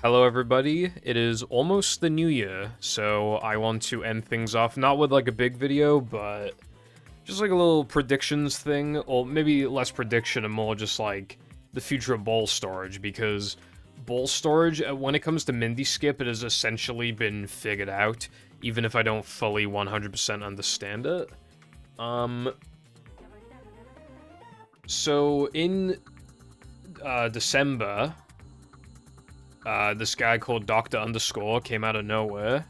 Hello, everybody. It is almost the new year, so I want to end things off not with like a big video, but just like a little predictions thing, or maybe less prediction and more just like the future of ball storage, because ball storage, when it comes to Mindy skip, it has essentially been figured out, even if I don't fully 100% understand it. So in December, this guy called Doctor Underscore came out of nowhere,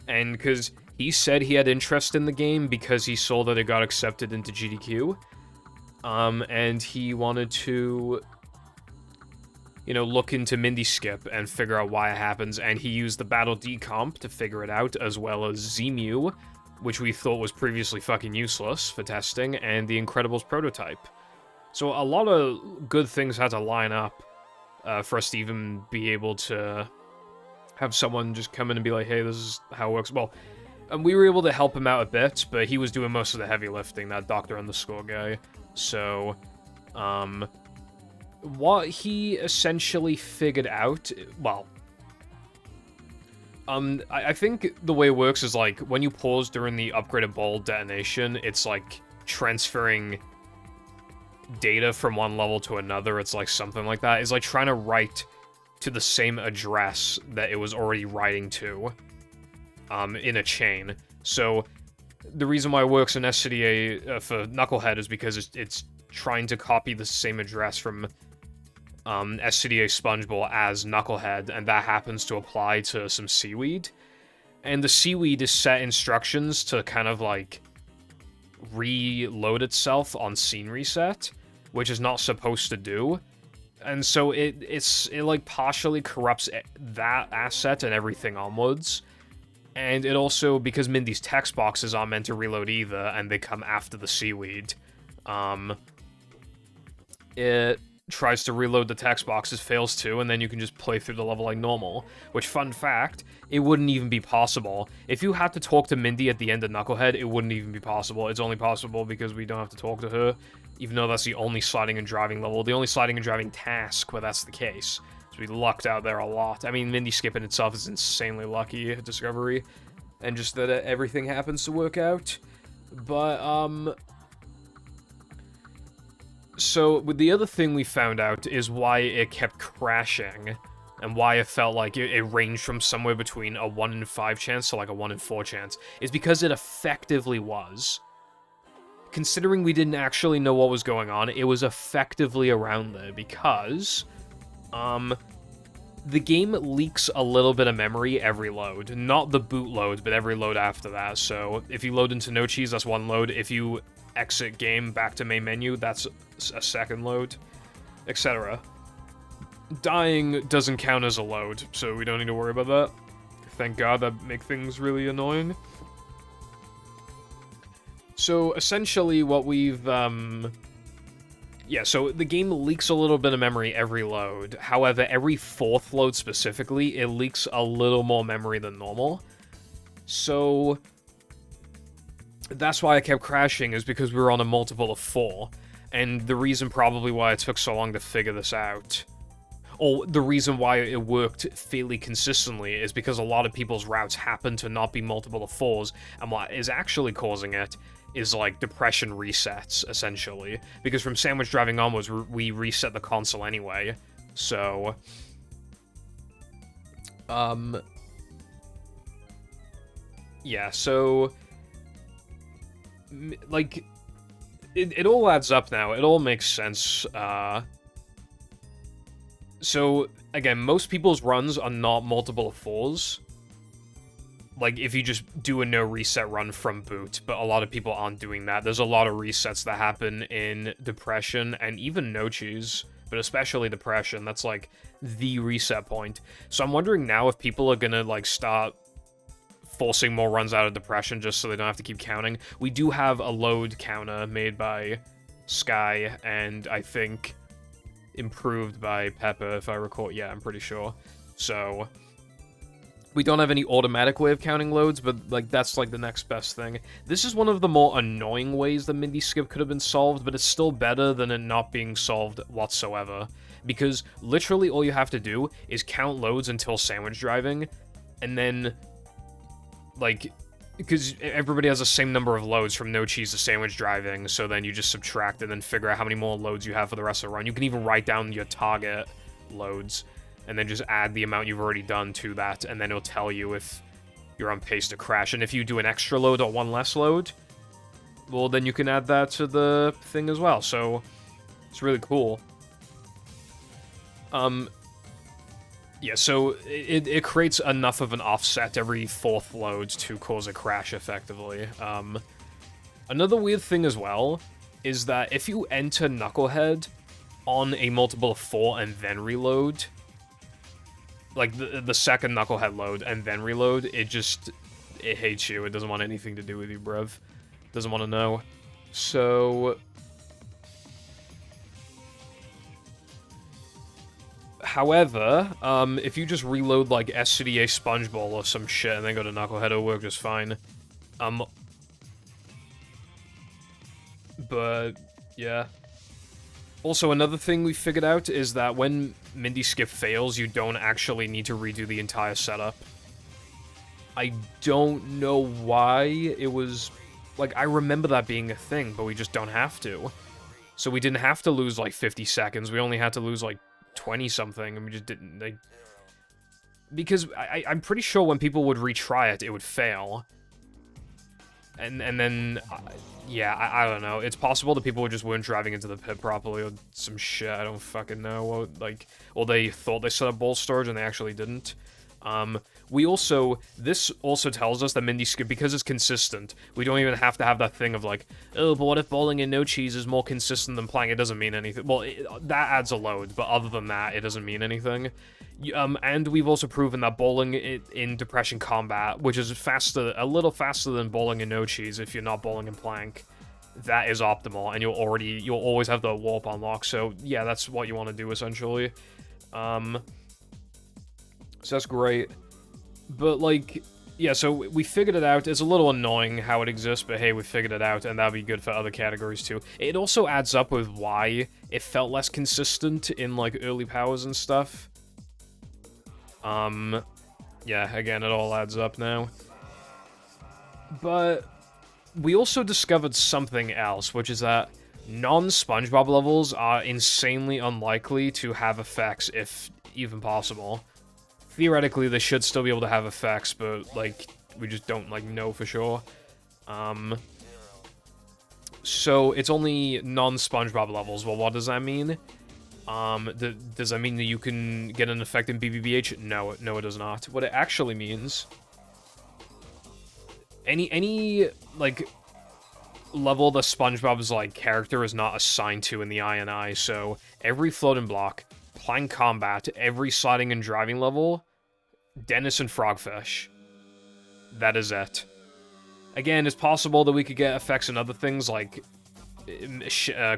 and because he said he had interest in the game because he saw that it got accepted into GDQ, and he wanted to, look into Mindy Skip and figure out why it happens, and he used the Battle D comp to figure it out, as well as Zemu, which we thought was previously fucking useless for testing, and the Incredibles prototype. So a lot of good things had to line up for us to even be able to have someone just come in and be like, hey, this is how it works. Well, and we were able to help him out a bit, but he was doing most of the heavy lifting, that Doctor Underscore guy. So, what he essentially figured out, well, I think the way it works is, like, when you pause during the upgraded ball detonation, it's, like, transferring data from one level to another. It's like something like that. It's like trying to write to the same address that it was already writing to in a chain. So the reason why it works in SCDA for Knucklehead is because it's trying to copy the same address from SCDA Spongeball as Knucklehead, and that happens to apply to some seaweed. And the seaweed is set instructions to kind of like reload itself on scene reset, which is not supposed to do. And so it like partially corrupts that asset and everything onwards. And it also, because Mindy's text boxes aren't meant to reload either, and they come after the seaweed, it tries to reload the text boxes, fails to, and then you can just play through the level like normal. Which, fun fact, it wouldn't even be possible. If you had to talk to Mindy at the end of Knucklehead, it wouldn't even be possible. It's only possible because we don't have to talk to her, even though that's the only sliding and driving level, the only sliding and driving task where that's the case. So we lucked out there a lot. I mean, Mindy skipping itself is insanely lucky discovery, and just that everything happens to work out. But, so, the other thing we found out is why it kept crashing, and why it felt like it ranged from somewhere between a 1 in 5 chance to like a 1 in 4 chance, is because it effectively was. Considering we didn't actually know what was going on, it was effectively around there, because, the game leaks a little bit of memory every load. Not the boot load, but every load after that. So, if you load into No Cheese, that's one load. If you exit game back to main menu, that's a second load, etc. Dying doesn't count as a load, so we don't need to worry about that. Thank God, that make things really annoying. So essentially what we've, yeah, so the game leaks a little bit of memory every load. However, every fourth load specifically, it leaks a little more memory than normal. So that's why I kept crashing, is because we were on a multiple of 4. And the reason probably why it took so long to figure this out, or the reason why it worked fairly consistently, is because a lot of people's routes happen to not be multiple of 4s, and what is actually causing it is like depression resets, essentially. Because from sandwich driving onwards, we reset the console anyway, so yeah, so like, it all adds up now. It all makes sense. So, again, most people's runs are not multiple of 4s. Like, if you just do a no reset run from boot, but a lot of people aren't doing that. There's a lot of resets that happen in Depression, and even No Cheese, but especially Depression. That's, like, the reset point. So I'm wondering now if people are gonna, like, start forcing more runs out of Depression just so they don't have to keep counting. We do have a load counter made by Sky, and I think improved by Pepper, if I recall. Yeah, I'm pretty sure. So We don't have any automatic way of counting loads, but, like, that's, like, the next best thing. This is one of the more annoying ways the Mindy skip could have been solved, but it's still better than it not being solved whatsoever. Because literally all you have to do is count loads until sandwich driving, and then, like, because everybody has the same number of loads from no cheese to sandwich driving, so then you just subtract and then figure out how many more loads you have for the rest of the run. You can even write down your target loads, and then just add the amount you've already done to that, and then it'll tell you if you're on pace to crash. And if you do an extra load or one less load, well, then you can add that to the thing as well, so it's really cool. Yeah, so it creates enough of an offset every 4th load to cause a crash, effectively. Another weird thing as well is that if you enter Knucklehead on a multiple of 4 and then reload, like the second Knucklehead load and then reload, it hates you. It doesn't want anything to do with you, bruv. Doesn't want to know. So, however, if you just reload like SCDA Sponge Bowl or some shit and then go to Knucklehead, it'll work just fine. But yeah. Also, another thing we figured out is that when Mindy Skip fails, you don't actually need to redo the entire setup. I don't know why it was... Like, I remember that being a thing, but we just don't have to. So we didn't have to lose, like, 50 seconds. We only had to lose, like, 20-something, and we just didn't... Because I'm pretty sure when people would retry it, it would fail. And then... yeah, I don't know. It's possible that people just weren't driving into the pit properly or some shit. I don't fucking know. Or, like, or they thought they set up bowl storage and they actually didn't. This also tells us that Mindy Skip, because it's consistent, we don't even have to have that thing of like, oh, but what if bowling and no cheese is more consistent than playing? It doesn't mean anything. Well, that adds a load, but other than that, it doesn't mean anything. And we've also proven that bowling in Depression Combat, which is a little faster than bowling and no cheese if you're not bowling in plank, that is optimal, and you'll always have the warp unlock. So yeah, that's what you want to do essentially. So that's great. But, like, yeah, so we figured it out. It's a little annoying how it exists, but hey, we figured it out, and that'll be good for other categories, too. It also adds up with why it felt less consistent in, like, early powers and stuff. Yeah, again, it all adds up now. But we also discovered something else, which is that non-SpongeBob levels are insanely unlikely to have effects, if even possible. Theoretically, they should still be able to have effects, but, like, we just don't, like, know for sure. So, it's only non-SpongeBob levels. Well, what does that mean? Does that mean that you can get an effect in BBBH? No, it does not. What it actually means... Any like, level the SpongeBob's, like, character is not assigned to in the INI, so every floating block... Plank Combat, every sliding and driving level, Dennis and Frogfish. That is it. Again, it's possible that we could get effects and other things, like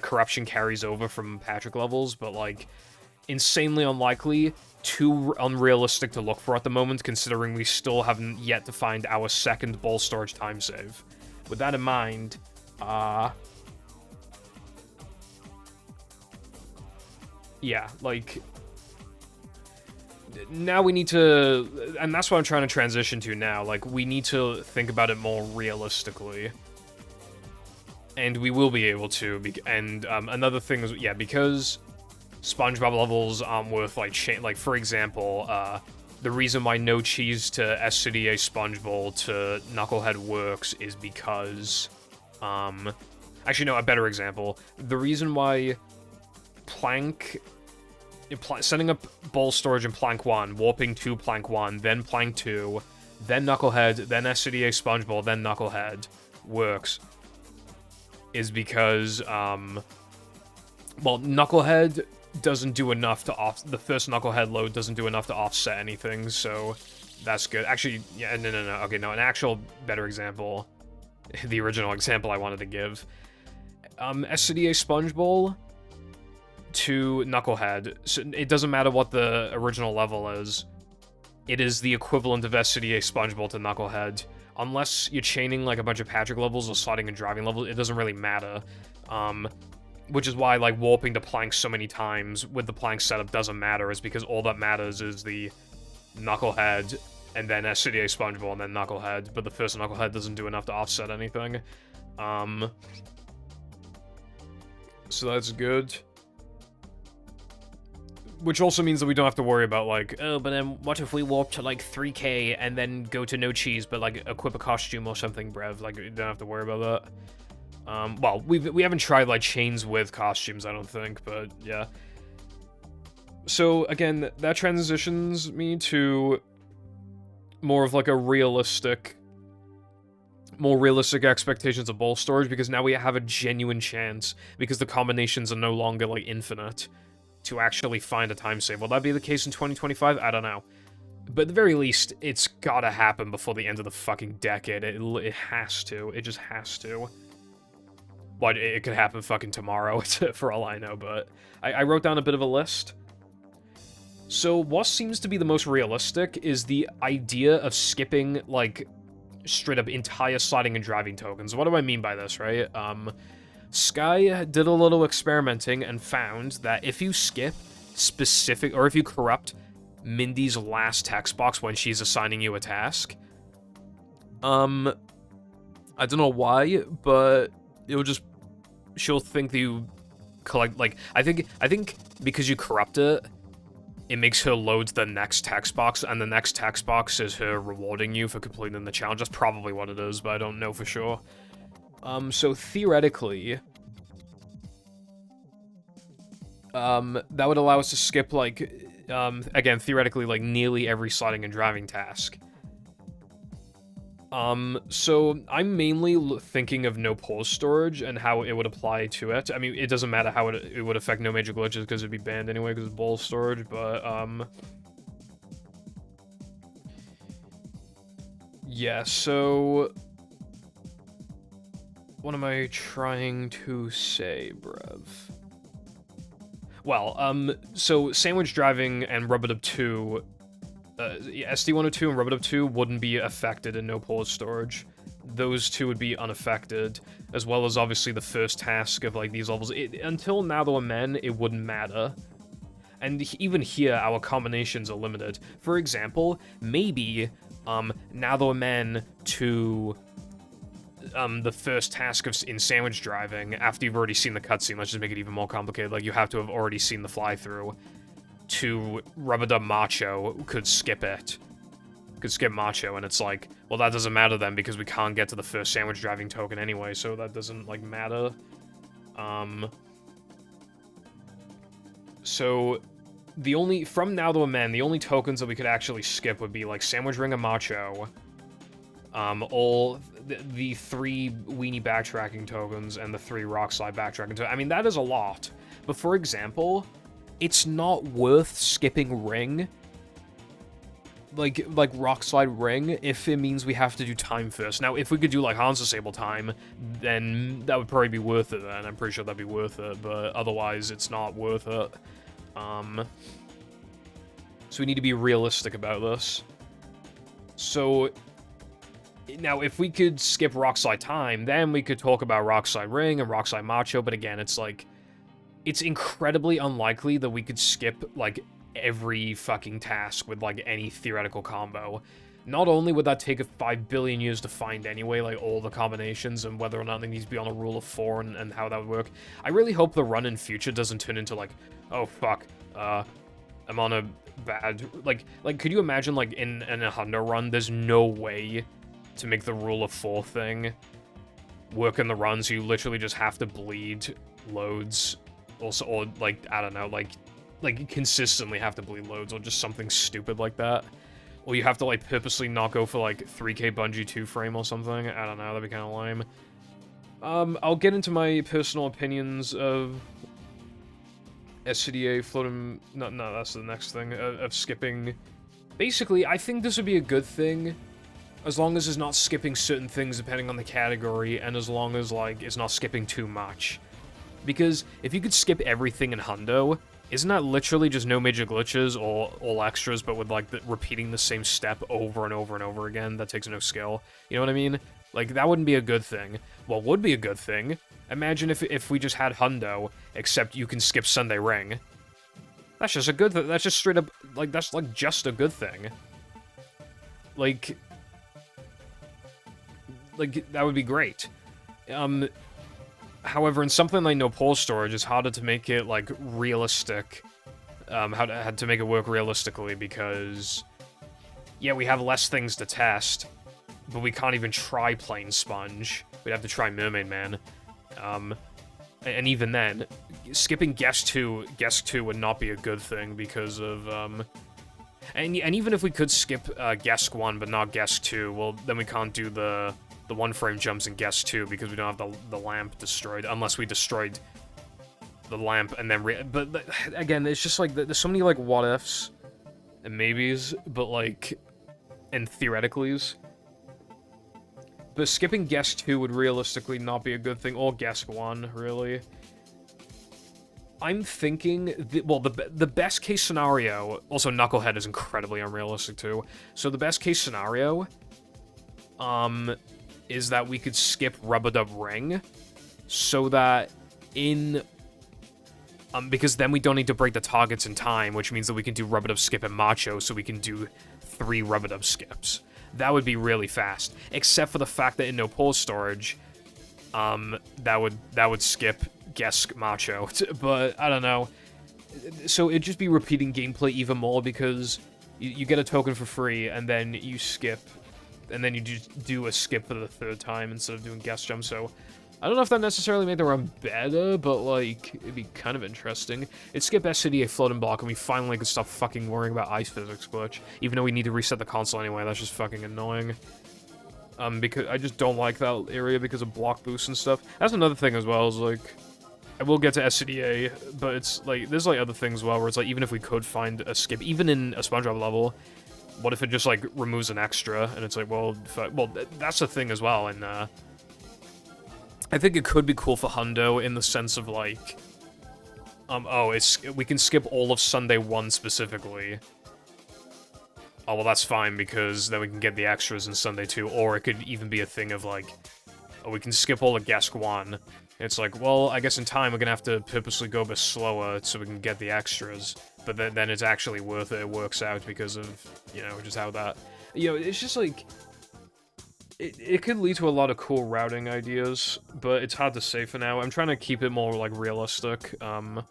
corruption carries over from Patrick levels, but, like, insanely unlikely, too unrealistic to look for at the moment, considering we still haven't yet to find our second bowl storage time save. With that in mind, yeah, like, now we need to, and that's what I'm trying to transition to now, like, we need to think about it more realistically. And we will be able to, and another thing is, yeah, because SpongeBob levels aren't worth, like, for example, the reason why no cheese to SCDA Sponge Bowl to Knucklehead works is because, actually, no, a better example. The reason why Plank... setting up bowl storage in Plank 1, warping to Plank 1, then Plank 2, then Knucklehead, then SCDA Sponge Bowl, then Knucklehead works is because, well, Knucklehead doesn't do enough to the first Knucklehead load doesn't do enough to offset anything, so that's good. Actually, yeah, no, okay, no, an actual better example, the original example I wanted to give, SCDA Sponge Bowl to Knucklehead, so it doesn't matter what the original level is, it is the equivalent of SCDA Spongeball to Knucklehead. Unless you're chaining, like, a bunch of Patrick levels or sliding and driving levels, it doesn't really matter. Which is why, like, warping to plank so many times with the plank setup doesn't matter, is because all that matters is the Knucklehead, and then SCDA Spongeball, and then Knucklehead, but the first Knucklehead doesn't do enough to offset anything. So that's good. Which also means that we don't have to worry about, like, oh, but then what if we warp to, like, 3K and then go to no cheese, but, like, equip a costume or something, brev? Like, we don't have to worry about that. Well, we haven't tried, like, chains with costumes, I don't think, but, yeah. So, again, that transitions me to more of, like, more realistic expectations of ball storage, because now we have a genuine chance, because the combinations are no longer, like, infinite, to actually find a time save. Will that be the case in 2025? I don't know. But at the very least, it's gotta happen before the end of the fucking decade. It has to. It just has to. But it could happen fucking tomorrow, for all I know, but I wrote down a bit of a list. So what seems to be the most realistic is the idea of skipping, like, straight up entire sliding and driving tokens. What do I mean by this, right? Sky did a little experimenting and found that if you skip specific, or if you corrupt Mindy's last text box when she's assigning you a task, I don't know why, but she'll think that you collect, like, I think because you corrupt it, it makes her load the next text box, and the next text box is her rewarding you for completing the challenge. That's probably what it is, but I don't know for sure. So theoretically, that would allow us to skip, like, again, theoretically, like, nearly every sliding and driving task. So I'm mainly thinking of no pause storage and how it would apply to it. I mean, it doesn't matter how it would affect no major glitches, because it'd be banned anyway, because it's ball storage, but, yeah, so what am I trying to say, bruv? Well, so Sandwich Driving and Rub-a-Dub 2, SD102 and Rub-a-Dub 2 wouldn't be affected in no pause storage. Those two would be unaffected, as well as obviously the first task of, like, these levels. Until Now That We're Men, it wouldn't matter. And even here, our combinations are limited. For example, maybe, Now That We're Men to the first task in Sandwich Driving, after you've already seen the cutscene, let's just make it even more complicated, like, you have to have already seen the fly-through, to Rub-a-Dub Macho could skip it. Could skip Macho, and it's like, well, that doesn't matter then, because we can't get to the first Sandwich Driving token anyway, so that doesn't, like, matter. So, from Now That We're Men, the only tokens that we could actually skip would be, like, Sandwich Ring and Macho, all the 3 Weenie backtracking tokens, and the 3 Rock Slide backtracking tokens. I mean, that is a lot. But for example, it's not worth skipping Ring, like Rock Slide Ring, if it means we have to do time first. Now, if we could do, like, Hans Disable time, then that would probably be worth it then. I'm pretty sure that'd be worth it, but otherwise, it's not worth it. So we need to be realistic about this. So, now, if we could skip Rock Slide time, then we could talk about Rock Slide Ring and Rock Slide Macho, but again, it's like, it's incredibly unlikely that we could skip, like, every fucking task with, like, any theoretical combo. Not only would that take 5 billion years to find anyway, like, all the combinations and whether or not they need to be on a rule of 4 and how that would work, I really hope the run in future doesn't turn into, like, oh, fuck, I'm on a bad, like, could you imagine, like, in a Hundo run, there's no way to make the rule of 4 thing work in the run, so you literally just have to bleed loads, also, or, like, I don't know, like, consistently have to bleed loads, or just something stupid like that. Or you have to, like, purposely not go for, like, 3K Bungie 2-frame or something. I don't know, that'd be kind of lame. I'll get into my personal opinions of SCDA floating... No, that's the next thing, of skipping. Basically, I think this would be a good thing, as long as it's not skipping certain things depending on the category, and as long as, like, it's not skipping too much. Because if you could skip everything in Hundo, isn't that literally just no major glitches or all extras, but with, like, repeating the same step over and over and over again that takes no skill? You know what I mean? Like, that wouldn't be a good thing. What would be a good thing? Imagine if we just had Hundo, except you can skip Sunday Ring. That's just a good thing. That's just straight up, like, that's, like, just a good thing. Like, that would be great. However, in something like no pole storage, it's harder to make it, like, realistic. How to make it work realistically, because, yeah, we have less things to test, but we can't even try Plain Sponge. We'd have to try Mermaid Man. And even then, skipping Guest 2 would not be a good thing because of, and even if we could skip Guest 1 but not Guest 2, well, then we can't do the one-frame jumps in Guest 2 because we don't have the lamp destroyed, unless we destroyed the lamp and then but again, it's just like, there's so many, like, what-ifs and maybes, but, like, and theoreticallys. But skipping Guest 2 would realistically not be a good thing, or Guest 1, really. I'm thinking, well, the best case scenario, also Knucklehead is incredibly unrealistic too, so the best case scenario, is that we could skip Rub-a-Dub Ring, so that because then we don't need to break the targets in time, which means that we can do Rub-a-Dub Skip and Macho, so we can do 3 Rub-a-Dub Skips. That would be really fast, except for the fact that in no pole storage, that would skip Gesk Macho, but I don't know. So it'd just be repeating gameplay even more, because you get a token for free, and then you skip, and then you just do a skip for the 3rd time instead of doing guest jump, so I don't know if that necessarily made the run better, but, like, it'd be kind of interesting. It'd skip SCDA floating block, and we finally could stop fucking worrying about ice physics glitch, even though we need to reset the console anyway. That's just fucking annoying. Because I just don't like that area because of block boosts and stuff. That's another thing as well, is, like, I will get to SCDA, but it's, like, there's, like, other things as well, where it's, like, even if we could find a skip, even in a SpongeBob level, what if it just, like, removes an extra, and it's like, well, that's the thing as well, and, I think it could be cool for Hundo in the sense of, like, we can skip all of Sunday 1 specifically. Oh, well, that's fine, because then we can get the extras in Sunday 2, or it could even be a thing of, like, oh, we can skip all of Guest 1. It's like, well, I guess in time we're gonna have to purposely go a bit slower so we can get the extras, but then it's actually worth it, it works out because of, you know, just how that, you know, it's just like, it could lead to a lot of cool routing ideas, but it's hard to say for now. I'm trying to keep it more, like, realistic. Probably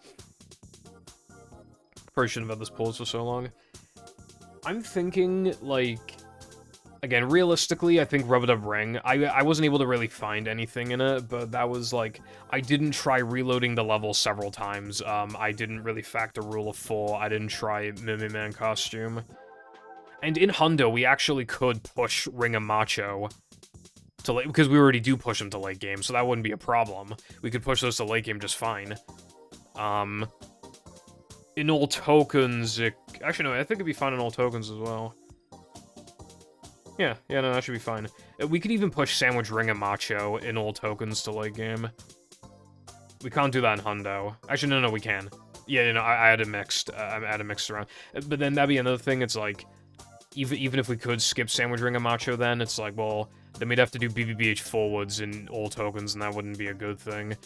shouldn't have had this pause for so long. I'm thinking, like, again, realistically, I think Rub-a-Dub Ring, I wasn't able to really find anything in it, but that was, like, I didn't try reloading the level several times. I didn't really factor Rule of 4. I didn't try Mermaid Man costume. And in Hundo, we actually could push Ring and Macho to late, because we already do push them to late game, so that wouldn't be a problem. We could push those to late game just fine. In all tokens, actually no, I think it'd be fine in all tokens as well. Yeah, no, that should be fine. We could even push Sandwich Ring and Macho in all tokens to late game. We can't do that in Hundo. Actually, no, we can. Yeah, you know, I had it mixed. I had it mixed around. But then that'd be another thing, it's like, even if we could skip Sandwich Ring and Macho then, it's like, well, then we'd have to do BBBH forwards in all tokens, and that wouldn't be a good thing.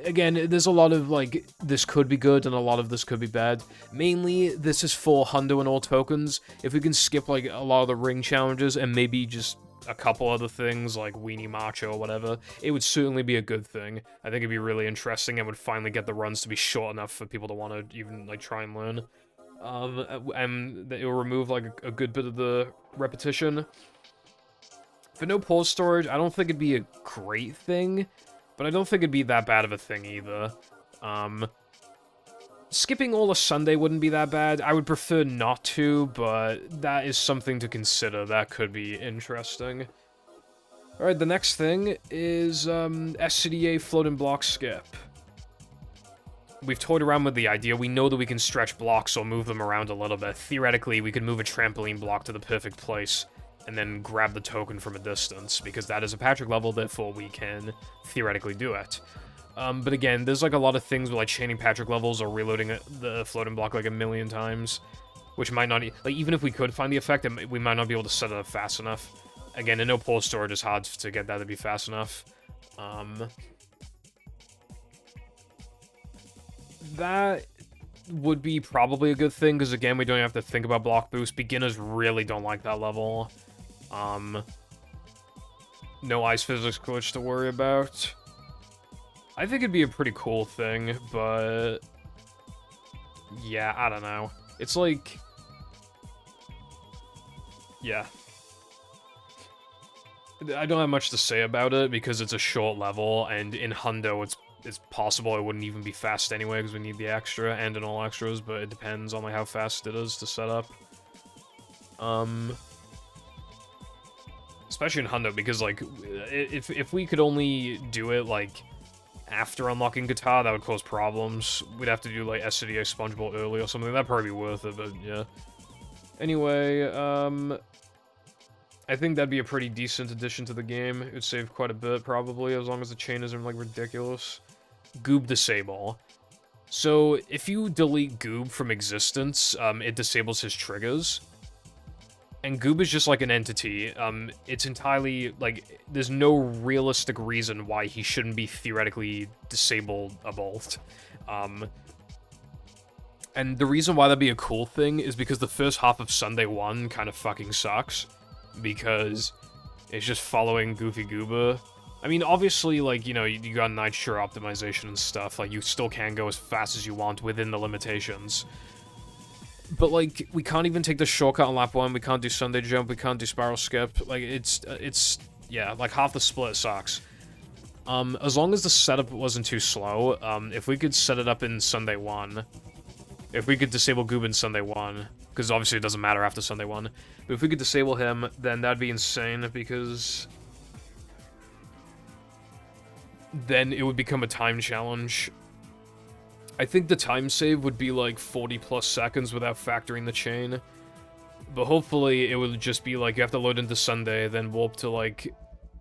Again, there's a lot of, like, this could be good, and a lot of this could be bad. Mainly, this is for Hundo and all tokens. If we can skip, like, a lot of the ring challenges, and maybe just a couple other things, like Weenie Macho or whatever, it would certainly be a good thing. I think it'd be really interesting, and would finally get the runs to be short enough for people to want to even, like, try and learn. And it will remove, like, a good bit of the repetition. For no pause storage, I don't think it'd be a great thing, but I don't think it'd be that bad of a thing either. Skipping all of Sunday wouldn't be that bad. I would prefer not to, but that is something to consider. That could be interesting. Alright, the next thing is, SCDA floating block skip. We've toyed around with the idea. We know that we can stretch blocks or move them around a little bit. Theoretically, we could move a trampoline block to the perfect place and then grab the token from a distance, because that is a Patrick level, therefore we can theoretically do it. But again, there's like a lot of things with like chaining Patrick levels or reloading the floating block like a million times, which might not, like even if we could find the effect, we might not be able to set it up fast enough. Again, in no pause storage is hard to get that to be fast enough. That would be probably a good thing, because again, we don't have to think about block boost. Beginners really don't like that level. No ice physics glitch to worry about. I think it'd be a pretty cool thing, but yeah, I don't know. It's like, yeah. I don't have much to say about it because it's a short level, and in Hundo, it's possible it wouldn't even be fast anyway because we need the extra and in all extras, but it depends on like how fast it is to set up. Especially in Hundo, because like if we could only do it like after unlocking guitar, that would cause problems. We'd have to do like SCDA Sponge Ball early or something. That'd probably be worth it, but yeah. Anyway, I think that'd be a pretty decent addition to the game. It would save quite a bit, probably, as long as the chain isn't, like, ridiculous. Goob disable. So, if you delete Goob from existence, it disables his triggers. And Goob is just, like, an entity. It's entirely, like, there's no realistic reason why he shouldn't be theoretically disable-able. And the reason why that'd be a cool thing is because the first half of Sunday 1 kind of fucking sucks. Because it's just following Goofy Goober. I mean, obviously, like, you know, you got Nitro optimization and stuff. Like, you still can go as fast as you want within the limitations. But, like, we can't even take the shortcut on lap 1. We can't do Sunday Jump. We can't do Spiral Skip. Like, it's yeah, like, half the split sucks. As long as the setup wasn't too slow, if we could set it up in Sunday 1... If we could disable Goob in Sunday 1, because obviously it doesn't matter after Sunday 1, but if we could disable him, then that'd be insane, because then it would become a time challenge. I think the time save would be like 40 plus seconds without factoring the chain, but hopefully it would just be like you have to load into Sunday, then warp to like,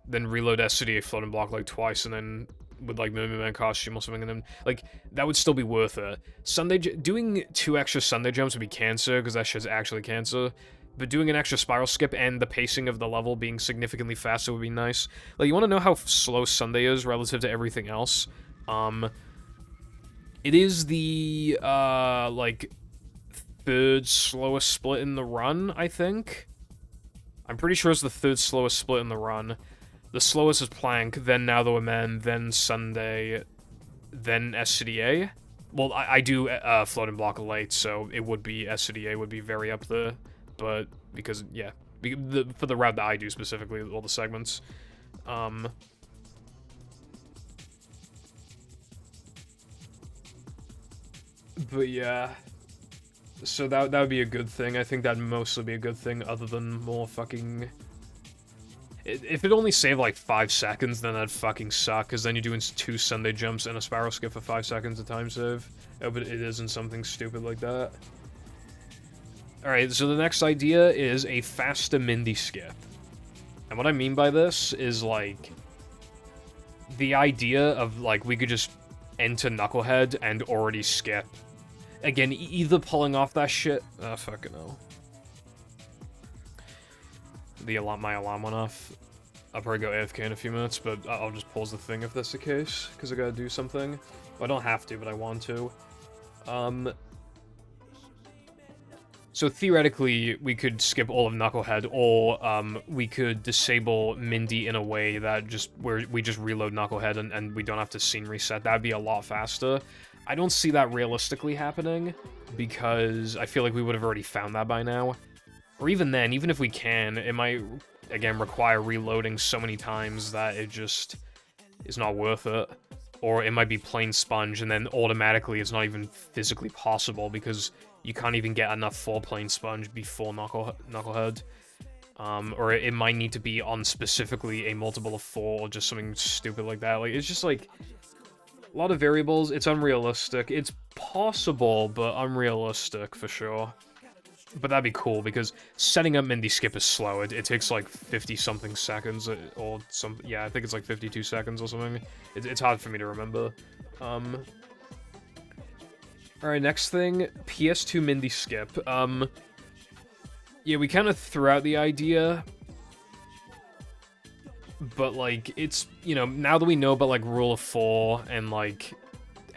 then reload SCDA floating block like twice, and then with like Mermaid Man costume or something, and then like that would still be worth it. Doing 2 extra Sunday jumps would be cancer, because that shit's actually cancer. But doing an extra spiral skip and the pacing of the level being significantly faster would be nice. Like, you want to know how slow Sunday is relative to everything else? It is the like 3rd slowest split in the run, I think. I'm pretty sure it's the 3rd slowest split in the run. The slowest is Plank, then Now the Women, then Sunday, then SCDA. Well, I do Floating Block late, so it would be, SCDA would be very up there. But, because, yeah, for the route that I do specifically, all the segments. But yeah, so that would be a good thing. I think that'd mostly be a good thing, other than more fucking... If it only saved like 5 seconds, then that'd fucking suck, because then you're doing 2 Sunday jumps and a spiral skip for 5 seconds to time save. Oh, but it isn't something stupid like that. Alright, so the next idea is a faster Mindy skip. And what I mean by this is, like, the idea of, like, we could just enter Knucklehead and already skip. Again, either pulling off that shit... Oh, fucking hell. My alarm went off. I'll probably go AFK in a few minutes, but I'll just pause the thing if that's the case, because I gotta do something. Well, I don't have to, but I want to. So theoretically, we could skip all of Knucklehead, or we could disable Mindy in a way that where we just reload Knucklehead and we don't have to scene reset. That'd be a lot faster. I don't see that realistically happening, because I feel like we would have already found that by now. Or even then, even if we can, it might, again, require reloading so many times that it just is not worth it. Or it might be plain sponge, and then automatically it's not even physically possible, because you can't even get enough for plain sponge before Knucklehead. Or it might need to be on specifically a multiple of 4, or just something stupid like that. Like, it's just like, a lot of variables. It's unrealistic. It's possible, but unrealistic for sure. But that'd be cool, because setting up Mindy skip is slow. It takes like 50-something seconds, or some... Yeah, I think it's like 52 seconds or something. It's hard for me to remember. Alright, next thing, PS2 Mindy skip. Yeah, we kind of threw out the idea, but, like, it's, you know, now that we know about, like, Rule of 4 and, like,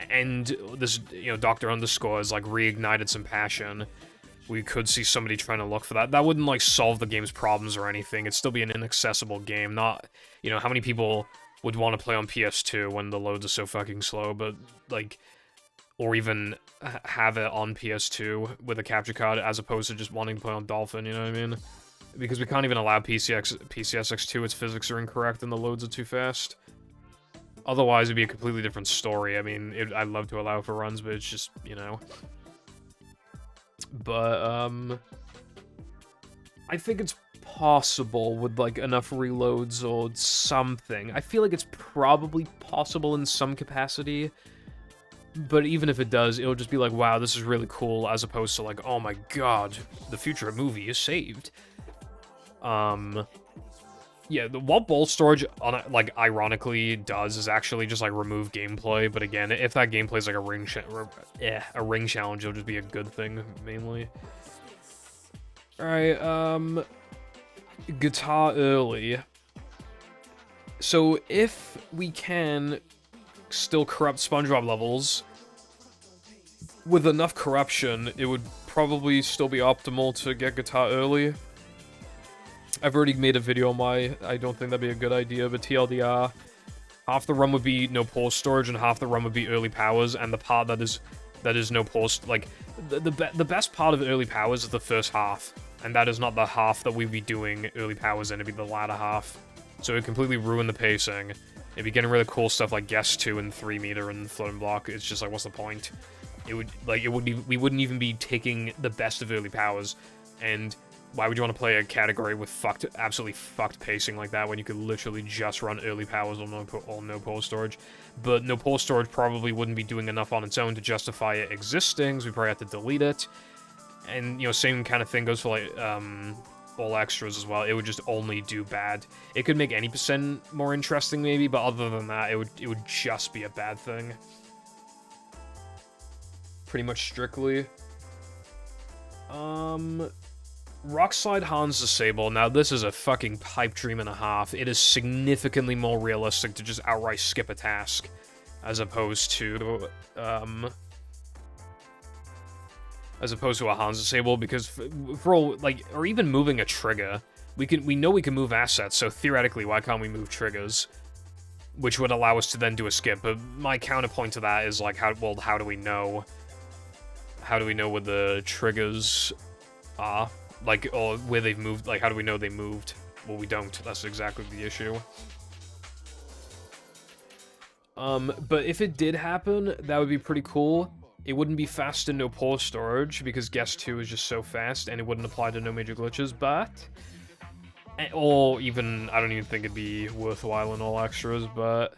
and this, you know, Dr. Underscore has, like, reignited some passion, we could see somebody trying to look for that. That wouldn't, like, solve the game's problems or anything. It'd still be an inaccessible game. Not, you know, how many people would want to play on PS2 when the loads are so fucking slow, but, like, or even have it on PS2 with a capture card as opposed to just wanting to play on Dolphin, you know what I mean? Because we can't even allow PCSX2, its physics are incorrect and the loads are too fast. Otherwise, it'd be a completely different story. I mean, I'd love to allow for runs, but it's just, you know... But, I think it's possible with, like, enough reloads or something. I feel like it's probably possible in some capacity, but even if it does, it'll just be like, wow, this is really cool, as opposed to, like, oh my god, the future movie is saved. Yeah, what ball storage, like, ironically does is actually just, like, remove gameplay, but again, if that gameplay is like a ring challenge, it'll just be a good thing, mainly. Alright, guitar early. So, if we can still corrupt SpongeBob levels, with enough corruption, it would probably still be optimal to get guitar early. I've already made a video on why I don't think that'd be a good idea, but TLDR, half the run would be no pause storage and half the run would be early powers, and the part that is no pause, like, the best part of early powers is the first half, and that is not the half that we'd be doing early powers in, it'd be the latter half. So it would completely ruin the pacing. It'd be getting rid of cool stuff like Guess 2 and 3 meter and Floating Block. It's just like, what's the point? It would, like, we wouldn't even be taking the best of early powers, and why would you want to play a category with absolutely fucked pacing like that when you could literally just run early powers or no pause storage? But no pause storage probably wouldn't be doing enough on its own to justify it existing, so we probably have to delete it. And, you know, same kind of thing goes for, like, all extras as well. It would just only do bad. It could make any % more interesting, maybe, but other than that, it would just be a bad thing. Pretty much strictly. Rockslide Hans Disable. Now, this is a fucking pipe dream and a half. It is significantly more realistic to just outright skip a task, as opposed to a Hans Disable, because for all, like, or even moving a trigger, we know we can move assets, so theoretically, why can't we move triggers? Which would allow us to then do a skip, but my counterpoint to that is, like, how do we know? How do we know where the triggers are? Like, or where they've moved, like, how do we know they moved? Well, we don't. That's exactly the issue. But if it did happen, that would be pretty cool. It wouldn't be fast and no pause storage, because Guess 2 is just so fast, and it wouldn't apply to no major glitches, but... Or even, I don't even think it'd be worthwhile in all extras, but...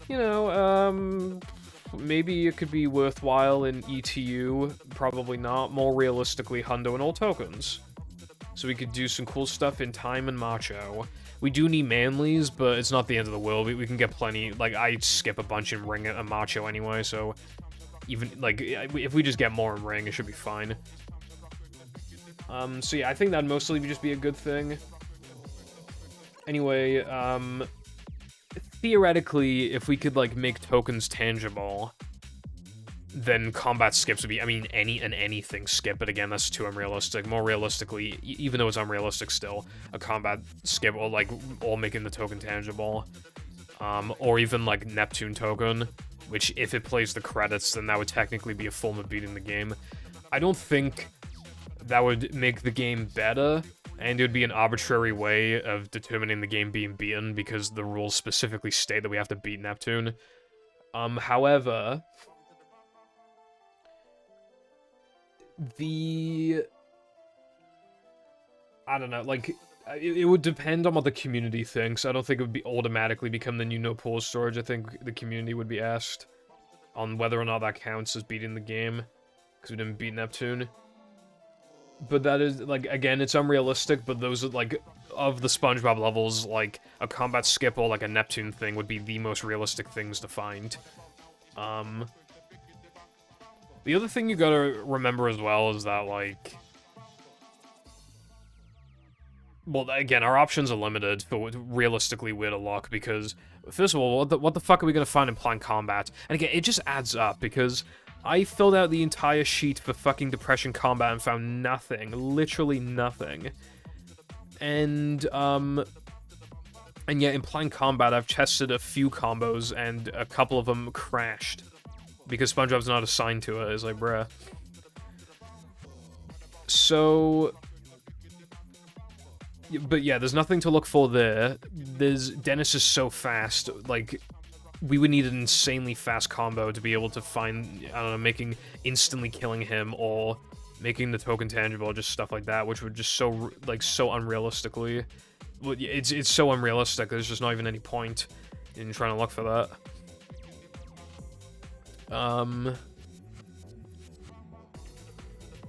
You know, maybe it could be worthwhile in ETU, probably not. More realistically, Hundo and all tokens. So we could do some cool stuff in Time and Macho. We do need Manleys, but it's not the end of the world. We can get plenty, like, I skip a bunch in Ring and Macho anyway, so... Even, like, if we just get more in Ring, it should be fine. So yeah, I think that'd mostly just be a good thing. Anyway, theoretically, if we could, like, make tokens tangible, then combat skips would be, I mean, anything skip, but again, that's too unrealistic. More realistically, even though it's unrealistic still, a combat skip or, like, all making the token tangible. Or even, like, Neptune token, which, if it plays the credits, then that would technically be a form of beating the game. I don't think that would make the game better, and it would be an arbitrary way of determining the game being beaten, because the rules specifically state that we have to beat Neptune. However, I don't know, like, it would depend on what the community thinks. I don't think it would be automatically become the new no pause storage. I think the community would be asked on whether or not that counts as beating the game, because we didn't beat Neptune. But that is, like, again, it's unrealistic, but those are, like, of the SpongeBob levels, like, a combat skip or, like, a Neptune thing would be the most realistic things to find. The other thing you gotta remember as well is that, like... Well, again, our options are limited for realistically where to look, because, first of all, what the fuck are we gonna find in planned combat? And again, it just adds up, because I filled out the entire sheet for fucking Depression Combat and found nothing. Literally nothing. And yet in planned combat, I've tested a few combos, and a couple of them crashed. Because SpongeBob's not assigned to it. It's like, bruh. So... But yeah, there's nothing to look for there. Dennis is so fast, like, we would need an insanely fast combo to be able to find, I don't know, making instantly killing him, or making the token tangible, or just stuff like that, which would just so, like, so unrealistically... It's so unrealistic, there's just not even any point in trying to look for that.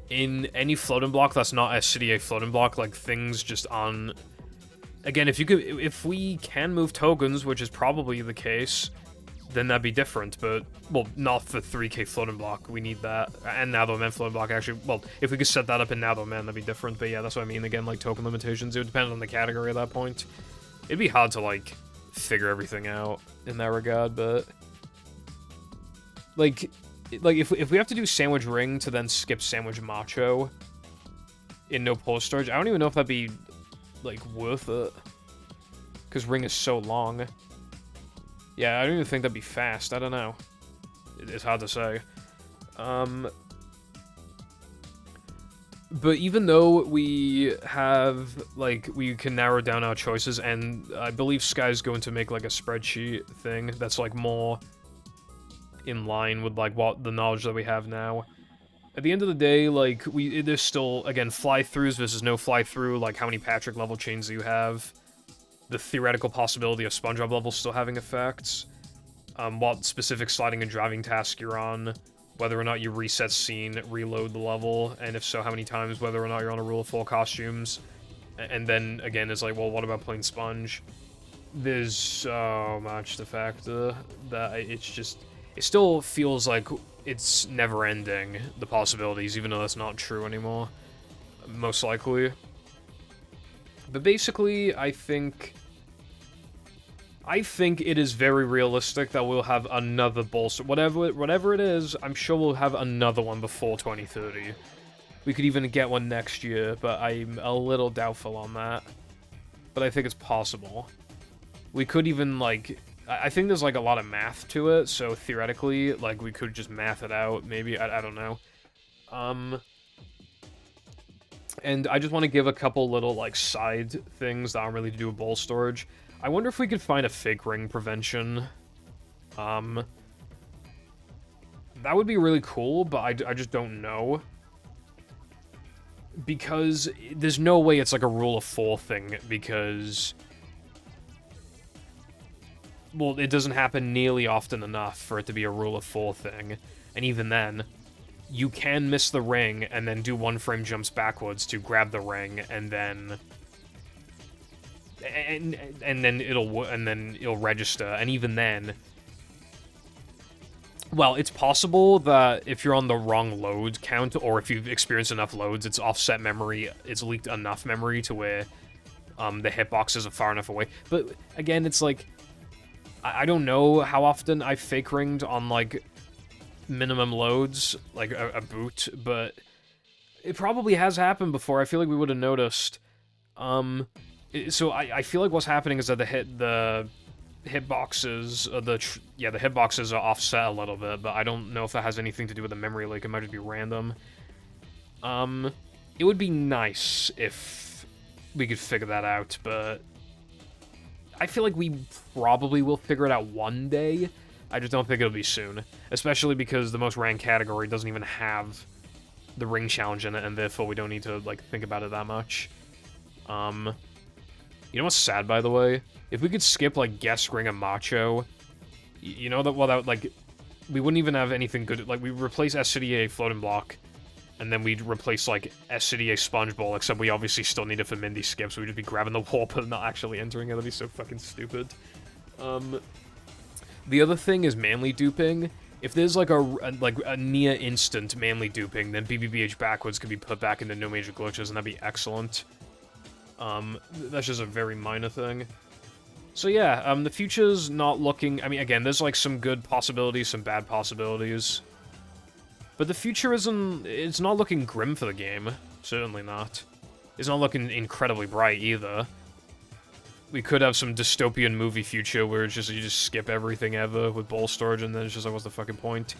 In any floating block that's not a City A floating block, like, things just on... Again, if we can move tokens, which is probably the case, then that'd be different, but, well, not for 3k floating block, we need that, and Now the Man floating block, actually, well, if we could set that up in Now the Man, that'd be different, but yeah, that's what I mean, again, like, token limitations, it would depend on the category at that point. It'd be hard to, like, figure everything out in that regard, but... Like, if we have to do Sandwich Ring to then skip Sandwich Macho in no pause storage, I don't even know if that'd be, like, worth it. Because Ring is so long. Yeah, I don't even think that'd be fast. I don't know. It's hard to say. But even though we have, like, we can narrow down our choices, and I believe Sky's going to make, like, a spreadsheet thing that's, like, more... in line with, like, what the knowledge that we have now. At the end of the day, like, there's still, again, fly-throughs versus no fly-through, like, how many Patrick level chains do you have, the theoretical possibility of SpongeBob levels still having effects, what specific sliding and driving task you're on, whether or not you reset scene, reload the level, and if so, how many times, whether or not you're on a Rule of 4 costumes, and then, again, it's like, well, what about playing Sponge? There's so much to factor that it's just... It still feels like it's never-ending, the possibilities, even though that's not true anymore. Most likely. But basically, I think it is very realistic that we'll have another bolster. Whatever it is, I'm sure we'll have another one before 2030. We could even get one next year, but I'm a little doubtful on that. But I think it's possible. We could even, like... I think there's, like, a lot of math to it, so theoretically, like, we could just math it out, maybe, I don't know. And I just want to give a couple little, like, side things that aren't really to do with bowl storage. I wonder if we could find a fake ring prevention. That would be really cool, but I just don't know. Because there's no way it's, like, a Rule of 4 thing, because... Well, it doesn't happen nearly often enough for it to be a Rule of 4 thing. And even then, you can miss the ring and then do one frame jumps backwards to grab the ring, and then... And then it'll register, and even then... Well, it's possible that if you're on the wrong load count, or if you've experienced enough loads, it's offset memory, it's leaked enough memory to where the hitboxes are far enough away. But, again, it's like... I don't know how often I fake ringed on, like, minimum loads, like a boot, but it probably has happened before. I feel like we would have noticed. So I feel like what's happening is that the hitboxes, the hitboxes are offset a little bit, but I don't know if that has anything to do with the memory leak. It might just be random. It would be nice if we could figure that out, but... I feel like we probably will figure it out one day. I just don't think it'll be soon. Especially because the most ranked category doesn't even have the ring challenge in it, and therefore we don't need to, like, think about it that much. You know what's sad, by the way? If we could skip, like, Guess, Ring, and Macho, you know that, well, that, like, we wouldn't even have anything good. Like, we replace SCDA floating block, and then we'd replace, like, SCDA Sponge Ball, except we obviously still need it for Mindy Skip, so we'd just be grabbing the warp and not actually entering it. That'd be so fucking stupid. The other thing is manly duping. If there's, like, a near-instant manly duping, then BBBH backwards can be put back into no major glitches, and that'd be excellent. That's just a very minor thing. So yeah, the future's not looking... I mean, again, there's, like, some good possibilities, some bad possibilities. But the future isn't... It's not looking grim for the game. Certainly not. It's not looking incredibly bright, either. We could have some dystopian movie future where it's just, you just skip everything ever with ball storage, and then it's just like, what's the fucking point?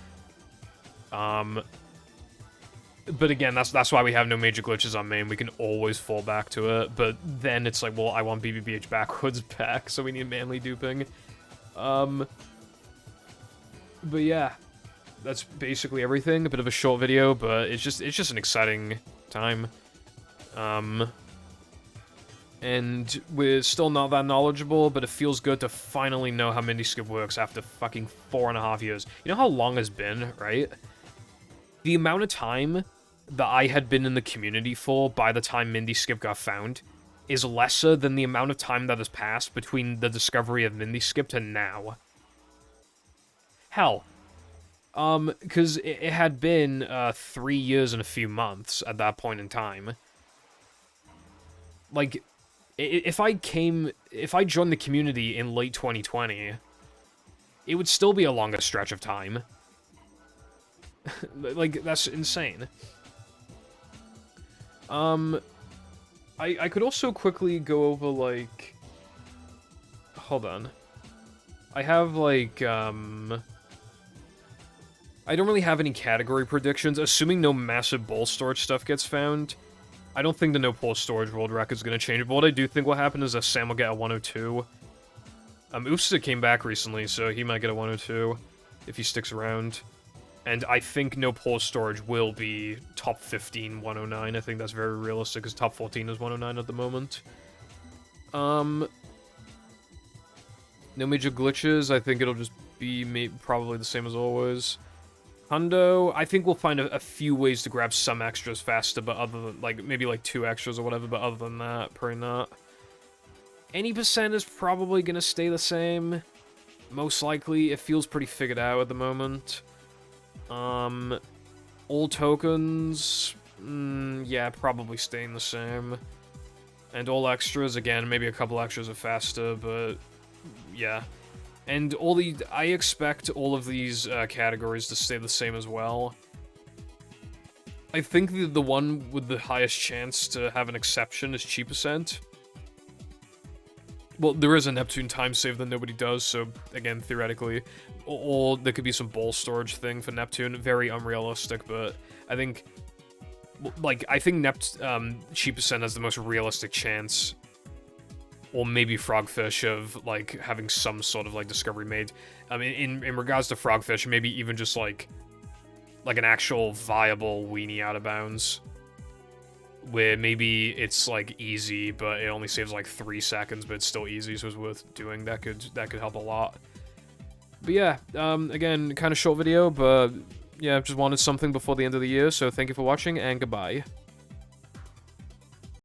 But again, that's why we have no major glitches on main. We can always fall back to it, but then it's like, well, I want BBBH backwards back, so we need manly duping. But yeah, that's basically everything. A bit of a short video, but it's just an exciting time. And we're still not that knowledgeable, but it feels good to finally know how Mindy Skip works after fucking 4.5 years. You know how long it's been, right? The amount of time that I had been in the community for by the time Mindy Skip got found is lesser than the amount of time that has passed between the discovery of Mindy Skip to now. Hell. Because it had been 3 years and a few months at that point in time. Like, if I joined the community in late 2020, it would still be a longer stretch of time. Like, that's insane. I could also quickly go over, like... Hold on. I have, like, I don't really have any category predictions, assuming no massive ball storage stuff gets found. I don't think the no pole storage world record is going to change, but what I do think will happen is that Sam will get a 102. Oofsa came back recently, so he might get a 102 if he sticks around. And I think no pole storage will be top 15 109. I think that's very realistic, because top 14 is 109 at the moment. No major glitches. I think it'll just be probably the same as always. Hundo, I think we'll find a few ways to grab some extras faster, but other than, like, maybe like 2 extras or whatever, but other than that, probably not. Any percent is probably gonna stay the same. Most likely, it feels pretty figured out at the moment. All tokens, yeah, probably staying the same. And all extras, again, maybe a couple extras are faster, but yeah. And I expect all of these categories to stay the same as well. I think the one with the highest chance to have an exception is Cheap%. Well, there is a Neptune timesave that nobody does, so again, theoretically. Or there could be some ball storage thing for Neptune. Very unrealistic, but I think... Like, I think Cheap% has the most realistic chance. Or maybe Frogfish of, like, having some sort of, like, discovery made. I mean, in regards to Frogfish, maybe even just, like an actual viable weenie out of bounds. Where maybe it's, like, easy, but it only saves, like, 3 seconds, but it's still easy, so it's worth doing. That could help a lot. But yeah, again, kind of short video, but yeah, just wanted something before the end of the year, so thank you for watching, and goodbye.